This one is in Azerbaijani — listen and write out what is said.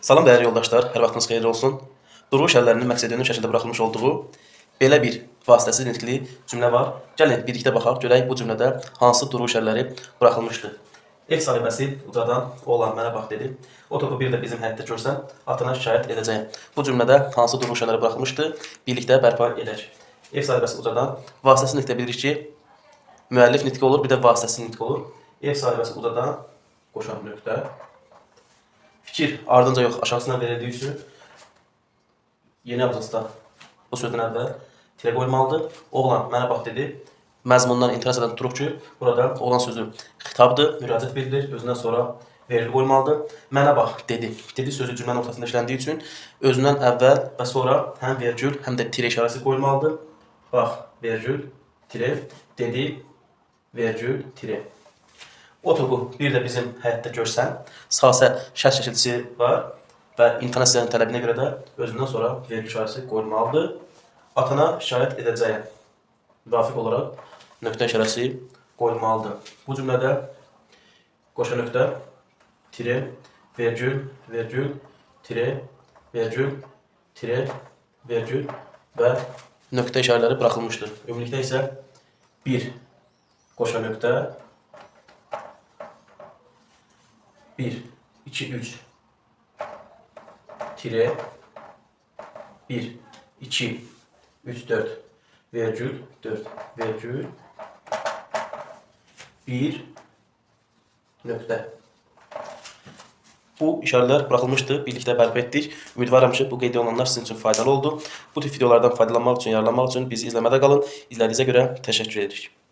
Salam dəyərli yoldaşlar, hər vaxtınız xeyirli olsun. Duruş əllərinin məqsədinin şəkildə buraxılmış olduğu belə bir vasitəsiz nitqli cümlə var. Gəlin birlikdə baxaq, görək bu cümlədə hansı duruş əlləri buraxılmışdır. Ev sahibəsi ucadan oğlan mənə bax dedi. O topu bir də bizim həyətdə görsən, atana şikayət edəcəyəm. Bu cümlədə hansı duruş əlləri buraxılmışdır? Birlikdə bərpa edək. Ev sahibəsi ucadan vasitəsiz nitqdə bilirik ki, müəllif nitqi olur, bir də vasitəsiz nitqi olur. Ev sahibəsi ucadan qoşan nöqtə. Fikir ardınca yox, aşağısından verildiyi üçün yeni abzasda bu sözdən əvvəl tirə qoymalıdır. Oğlan mənə bax dedi. Məzmundan intihas edən tuturuq ki, burada oğlan sözü xitabdır, müraciət verilir, özündən sonra verili qoymalıdır. Mənə bax dedi. Dedi sözü cümlənin ortasında işləndiyi üçün özündən əvvəl və sonra həm vergül, həm də tirə işarəsi qoymalıdır. Bax, vergül, tirə, dedi, vergül, tirə. O topu bir də bizim həyətdə görsən, sasə şərt şəkilçisi var və intonasiyanın tələbinə görə də özündən sonra vergül işarəsi qoyulmalıdır. Atana şikayət edəcəyəm. Müvafiq olaraq nöqtə işarəsi qoyulmalıdır. Bu cümlədə qoşa nöqtə, tirə, vergül, vergül, tirə, vergül, tirə, vergül və nöqtə işarələri buraxılmışdır. Ümumilikdə isə 1 qoşa nöqtə, 1, 2, 3, tirə, 1, 2, 3, 4, vergül, 4, vergül, 1, nöqtə. Bu işarələr buraxılmışdır, birlikdə bərpa etdik. Ümidvaram ki, bu qeyd olunanlar sizin üçün faydalı oldu. Bu tip videolardan faydalanmaq üçün, yararlanmaq üçün bizi izləmədə qalın. İzlədiyinizə görə təşəkkür edirik.